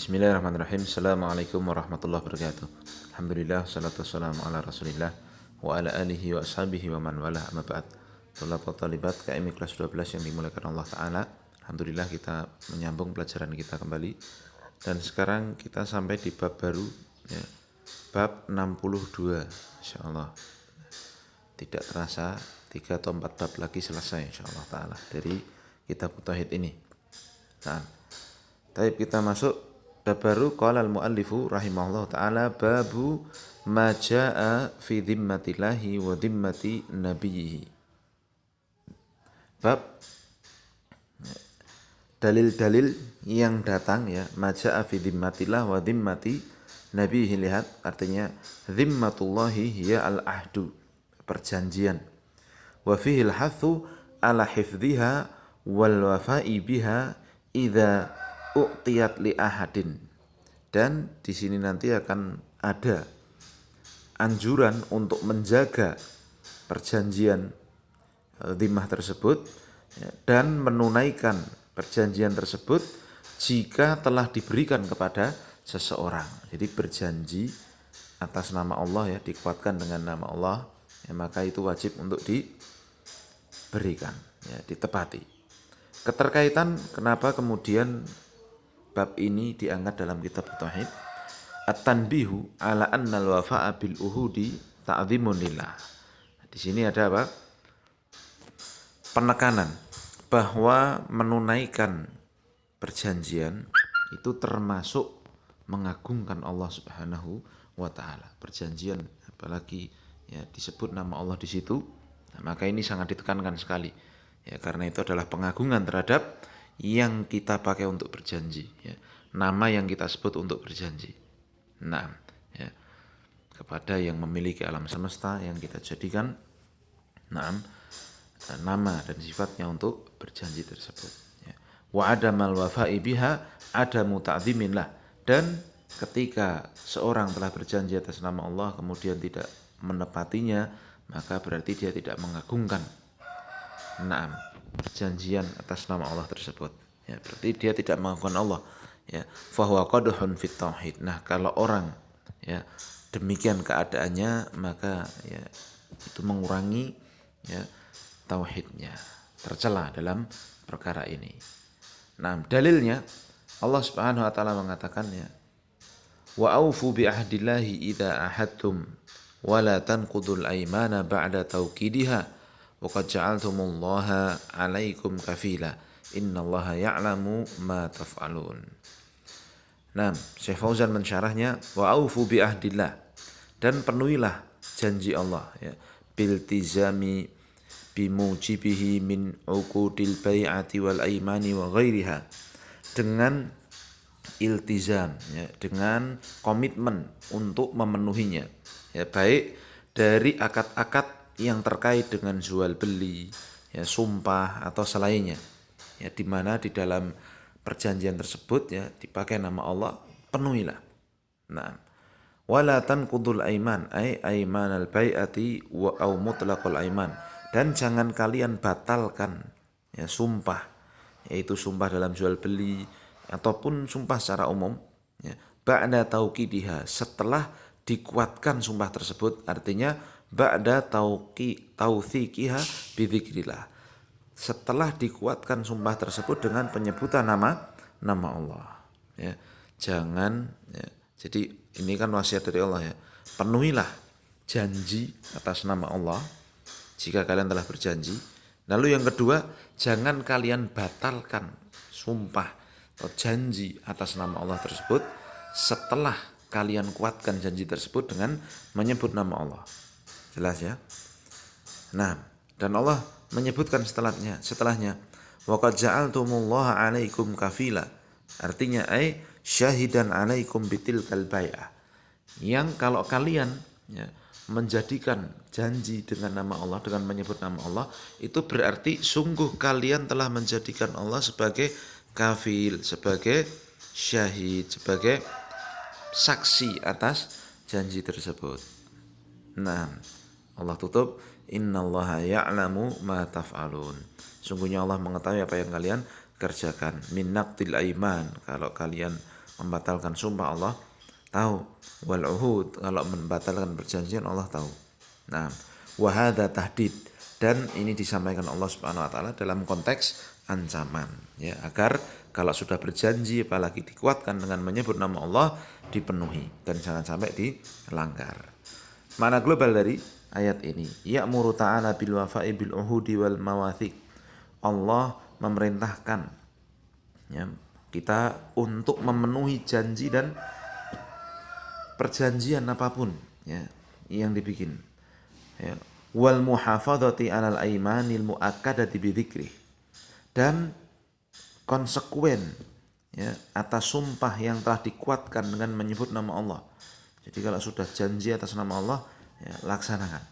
Bismillahirrahmanirrahim. Assalamualaikum warahmatullahi wabarakatuh. Alhamdulillah, salatu wassalamu ala rasulillah wa ala alihi wa ashabihi wa man wala amma ba'd. Thalabah talibat KMI kelas 12 yang dimuliakan Allah Ta'ala. Alhamdulillah kita menyambung pelajaran kita kembali. Dan sekarang kita sampai di bab baru, ya, bab 62, insyaallah. Tidak terasa 3 atau 4 bab lagi selesai insyaallah Ta'ala dari kitab tauhid ini. Nah, tapi kita masuk bab baru. Qala al-muallifu rahimahullah ta'ala babu ma jaa fi dhimmatillahi wa dhimmati nabiyhi. Bab dalil-dalil yang datang, ya, ma jaa fi dhimmatillah wa dhimmati nabiyhi. Lihat artinya dhimmatullahi hiya al-ahdu, perjanjian, wa fihi al-hathu ala hifdhiha wal wafa'i biha idza u'tiyat li ahadin. Dan di sini nanti akan ada anjuran untuk menjaga perjanjian dhimmah tersebut, ya, dan menunaikan perjanjian tersebut jika telah diberikan kepada seseorang. Jadi berjanji atas nama Allah, ya, dikuatkan dengan nama Allah, ya, maka itu wajib untuk diberikan, ya, ditepati. Keterkaitan kenapa kemudian bab ini diangkat dalam kitab tauhid. At-tanbihu ala anna al-wafa'a bil uhudi ta'dhimun lillah. Di sini ada apa? Penekanan bahwa menunaikan perjanjian itu termasuk mengagungkan Allah Subhanahu wa taala. Perjanjian apalagi, ya, disebut nama Allah di situ, nah, maka ini sangat ditekankan sekali. Ya, karena itu adalah pengagungan terhadap yang kita pakai untuk berjanji, ya, nama yang kita sebut untuk berjanji. Nah, ya, kepada yang memiliki alam semesta yang kita jadikan, nah, nama dan sifatnya untuk berjanji tersebut. Ya. Wa adamal wafa'i biha adamu ta'dhimin lah. Dan ketika seorang telah berjanji atas nama Allah kemudian tidak menepatinya, maka berarti dia tidak mengagungkan, nah, perjanjian atas nama Allah tersebut, ya, berarti dia tidak mengagungkan Allah, ya. Fahuwa qadhun fit tauhid. Nah, kalau orang, ya, demikian keadaannya, maka, ya, itu mengurangi, ya, tauhidnya, tercela dalam perkara ini. Nah, dalilnya Allah Subhanahu wa taala mengatakan, ya, wa aufu bi ahdillahi idza ahadtum wa la tanqudul aymana ba'da tawkidiha wa qad ja'altumullaha 'alaikum kafila innallaha ya'lamu ma taf'alun. Nah, Syekh Fauzan mensyarahnya, wa aufu bi ahdillah, dan penuhilah janji Allah, ya, biltizami bimujibihi min uqudil bai'ati wal aimani wa ghairiha, dengan iltizam, ya, dengan komitmen untuk memenuhinya, ya, baik dari akad-akad yang terkait dengan jual beli, ya, sumpah atau selainnya, ya, di mana di dalam perjanjian tersebut, ya, dipakai nama Allah, penuhilah. Nah, wala tanqudul aiman ay aimanal bai'ati wa au mutlaqul aiman, dan jangan kalian batalkan, ya, sumpah, yaitu sumpah dalam jual beli ataupun sumpah secara umum, ya, ba'da tauqidiha, setelah dikuatkan sumpah tersebut, artinya ba'da tautsiqiha bidzikrillah, setelah dikuatkan sumpah tersebut dengan penyebutan nama Allah, ya. Jangan, ya, jadi ini kan wasiat dari Allah, ya, penuhilah janji atas nama Allah jika kalian telah berjanji. Lalu yang kedua, jangan kalian batalkan sumpah atau janji atas nama Allah tersebut setelah kalian kuatkan janji tersebut dengan menyebut nama Allah. Jelas, ya? Nah, dan Allah menyebutkan setelahnya wa qad ja'altumullaha 'alaikum kafila, artinya ay syahidan 'alaikum bitilkal bai'ah, yang kalau kalian, ya, menjadikan janji dengan nama Allah, dengan menyebut nama Allah, itu berarti sungguh kalian telah menjadikan Allah sebagai kafil, sebagai syahid, sebagai saksi atas janji tersebut. Nah, Allah tutup, innallaha ya'lamu ma taf'alun, sungguhnya Allah mengetahui apa yang kalian kerjakan. Min naqdil aiman, kalau kalian membatalkan sumpah Allah tahu. Wal uhud, kalau membatalkan perjanjian Allah tahu. Nah, wa hadza tahdid, dan ini disampaikan Allah Subhanahu wa taala dalam konteks ancaman, ya, agar kalau sudah berjanji apalagi dikuatkan dengan menyebut nama Allah dipenuhi dan jangan sampai dilanggar. Makna global dari ayat ini, ya'muru ta'ala bil wafa'i bil uhudi wal mawathiq. Allah memerintahkan, ya, kita untuk memenuhi janji dan perjanjian apapun, ya, yang dibikin, ya. Wal muhafadzati 'alal aimanil muakkadati bidzikri, dan konsekuen, ya, atas sumpah yang telah dikuatkan dengan menyebut nama Allah. Jadi kalau sudah janji atas nama Allah, ya, laksanakan.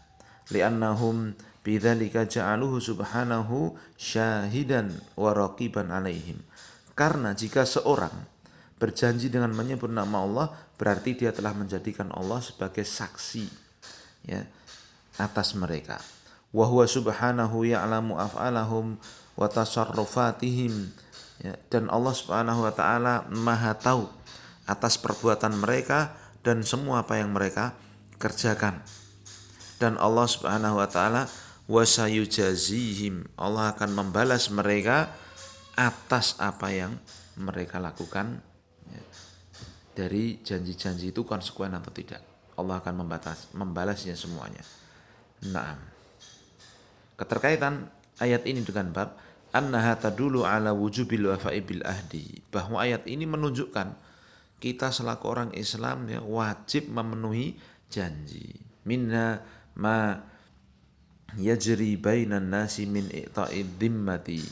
Li'annahum bidzalika ja'aluhu subhanahu syahidan wa raqiban 'alaihim. Karena jika seorang berjanji dengan menyebut nama Allah, berarti dia telah menjadikan Allah sebagai saksi, ya, atas mereka. Wa huwa subhanahu ya'lamu af'alahum wa tasarrufatihim, ya, dan Allah Subhanahu wa taala Maha tahu atas perbuatan mereka dan semua apa yang mereka kerjakan. Dan Allah Subhanahu wa taala wasayujazihim, Allah akan membalas mereka atas apa yang mereka lakukan, ya. Dari janji-janji itu konsekuen atau tidak, Allah akan membalasnya semuanya. Nah, keterkaitan ayat ini dengan bab annaha tadulu ala wujubil wafa'i bil ahdi, bahwa ayat ini menunjukkan kita selaku orang Islam, ya, wajib memenuhi janji. Minna ma yajri bainan nasi min i'ta'id dhimmati,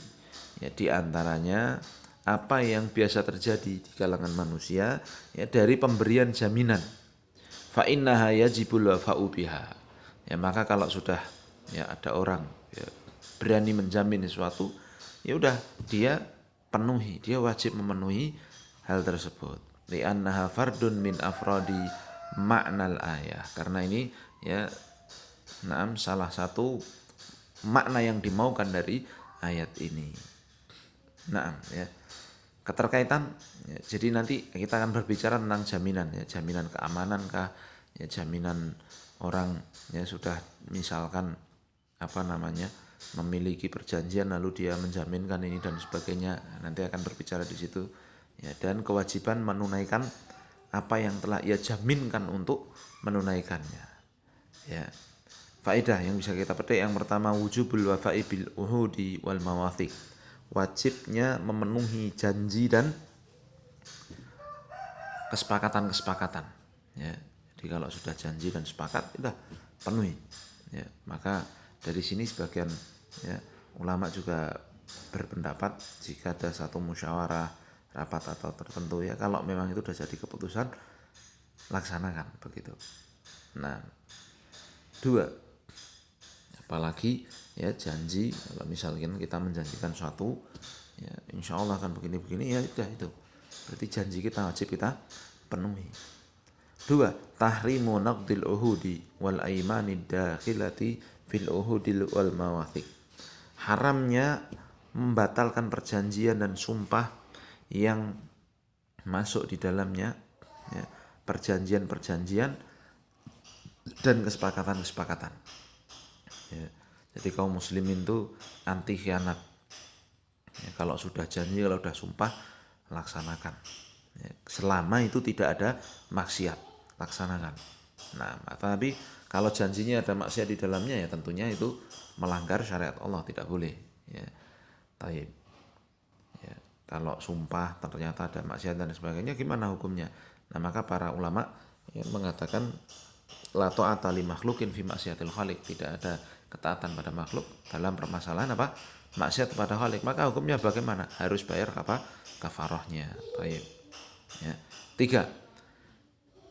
ya, di antaranya apa yang biasa terjadi di kalangan manusia, ya, dari pemberian jaminan. Fa innaha yajibul wafa'u biha, ya, maka kalau sudah, ya, ada orang, ya, berani menjamin sesuatu, ya udah dia penuhi, dia wajib memenuhi hal tersebut. Li'annaha fardun min afradi maknal ayah, karena ini, ya, salah satu makna yang dimaukan dari ayat ini. Ya, keterkaitan, ya, jadi nanti kita akan berbicara tentang jaminan, ya, jaminan keamanan kah, ya, jaminan orang, ya, sudah misalkan memiliki perjanjian lalu dia menjaminkan ini dan sebagainya, nanti akan berbicara di situ, ya, dan kewajiban menunaikan apa yang telah ia jaminkan untuk menunaikannya, ya. Faedah yang bisa kita petik, yang pertama, wujubul wafa'i bil uhudi wal mawathiq, wajibnya memenuhi janji dan kesepakatan-kesepakatan, ya. Jadi kalau sudah janji dan sepakat, sudah penuhi, ya. Maka dari sini sebagian, ya, ulama juga berpendapat jika ada satu musyawarah rapat atau tertentu, ya, kalau memang itu sudah jadi keputusan, laksanakan begitu. Nah, dua, apalagi, ya, janji, kalau misalkan kita menjanjikan suatu, ya, insya Allah akan begini-begini, ya udah itu berarti janji kita wajib kita penuhi. Dua, tahrimu naqdil uhudi wal aimani dakhilati fil uhudil wal mawathiq, haramnya membatalkan perjanjian dan sumpah yang masuk di dalamnya, ya, perjanjian-perjanjian dan kesepakatan-kesepakatan, ya. Jadi kaum muslimin itu anti khianat, ya, kalau sudah janji, kalau sudah sumpah, laksanakan, ya, selama itu tidak ada maksiat, laksanakan. Nah, tapi kalau janjinya ada maksiat di dalamnya, ya tentunya itu melanggar syariat Allah, tidak boleh, ya. Taib, ya, kalau sumpah ternyata ada maksiat dan sebagainya, gimana hukumnya? Nah, maka para ulama, ya, mengatakan la ta'ata li makhlukin fi maksiatil khaliq, tidak ada ketaatan pada makhluk dalam permasalahan apa? Maksiat kepada khaliq. Maka hukumnya bagaimana? Harus bayar apa? Kafarahnya. Baik. Ya. Tiga,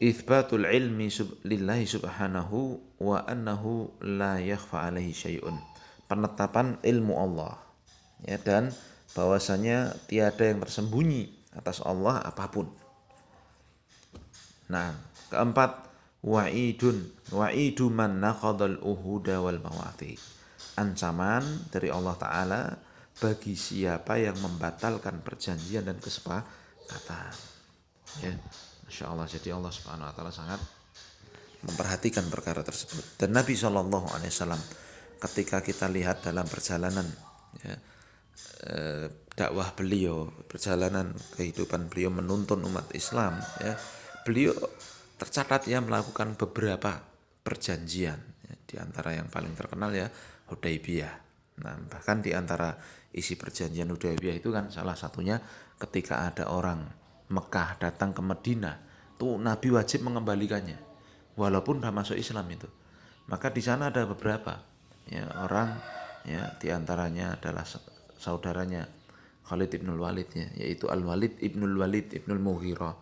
itsbatul ilmi lillahi subhanahu wa annahu la yakhfa alaihi syai'un, penetapan ilmu Allah, ya, dan bahwasanya tiada yang tersembunyi atas Allah apapun. Nah, keempat, wa'idu man naqadal uhuda wal mawathiq, ancaman dari Allah Ta'ala bagi siapa yang membatalkan perjanjian dan kesepakatan. Ya, Masya Allah. Jadi Allah Subhanahu Wa Taala sangat memperhatikan perkara tersebut. Dan Nabi Shallallahu Alaihi Wasallam ketika kita lihat dalam perjalanan ya, dakwah beliau, perjalanan kehidupan beliau menuntun umat Islam, ya, beliau tercatat ya melakukan beberapa perjanjian, ya, di antara yang paling terkenal ya Hudaybiyah. Nah, bahkan di antara isi perjanjian Hudaybiyah itu kan salah satunya ketika ada orang Mekah datang ke Madinah, tuh Nabi wajib mengembalikannya, walaupun sudah masuk Islam itu. Maka di sana ada beberapa ya orang, ya di antaranya adalah saudaranya Khalid ibnul Walid, ya, yaitu Al Walid ibnul Mughirah,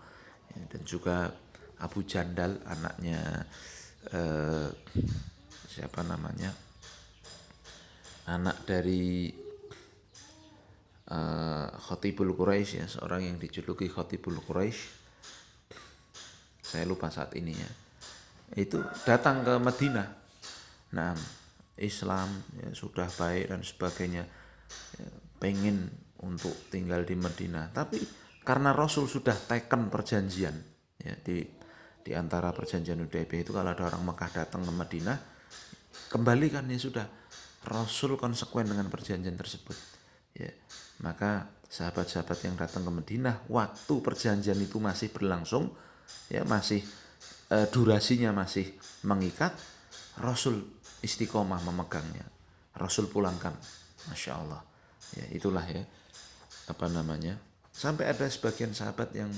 ya, dan juga Abu Jandal anaknya siapa namanya, anak dari Khatibul Quraisy, ya, seorang yang dijuluki Khatibul Quraisy, saya lupa saat ini ya, itu datang ke Madinah. Nah, Islam ya, sudah baik dan sebagainya, ya, pengen untuk tinggal di Madinah, tapi karena Rasul sudah teken perjanjian, ya, di antara perjanjian Hudaybiyah itu kalau ada orang Mekah datang ke Madinah, kembalikan, ya sudah, Rasul konsekuen dengan perjanjian tersebut, ya. Maka sahabat-sahabat yang datang ke Madinah waktu perjanjian itu masih berlangsung, ya masih durasinya masih mengikat, Rasul istiqomah memegangnya, Rasul pulangkan, Masya Allah, ya itulah ya apa namanya, sampai ada sebagian sahabat yang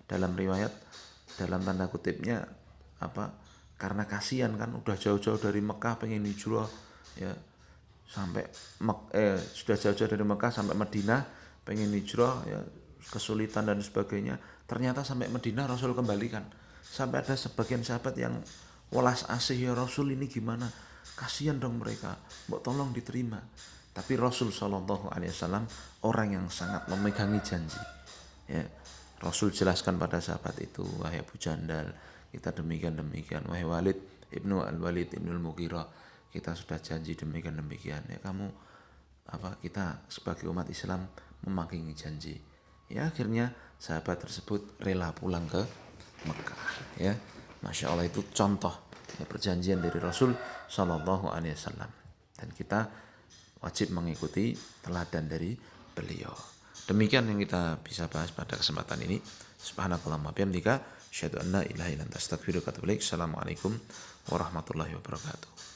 dalam riwayat, dalam tanda kutipnya apa, karena kasihan kan udah jauh-jauh dari Mekah pengen hijrah, ya sampai sudah jauh-jauh dari Mekah sampai Madinah pengen hijrah, ya kesulitan dan sebagainya, ternyata sampai Madinah Rasul kembalikan. Sampai ada sebagian sahabat yang welas asih, ya Rasul ini gimana, kasihan dong mereka, mbok tolong diterima. Tapi Rasul Shallallahu Alaihi Wasallam orang yang sangat memegangi janji, ya. Rasul jelaskan pada sahabat itu, wahai Abu Jandal, kita demikian demikian, wahai Walid ibnu Al Walid ibnul Mughirah, kita sudah janji demikian demikian, ya kamu apa, kita sebagai umat Islam memakingi janji, ya akhirnya sahabat tersebut rela pulang ke Mekah, ya. Masya Allah, itu contoh ya, perjanjian dari Rasul Shallallahu Alaihi Wasallam, dan kita wajib mengikuti teladan dari beliau. Demikian yang kita bisa bahas pada kesempatan ini. Subhanakallahumma bihamdika asyhadu an la ilaha illa anta astaghfiruka wa atubu ilaik. Assalamualaikum warahmatullahi wabarakatuh.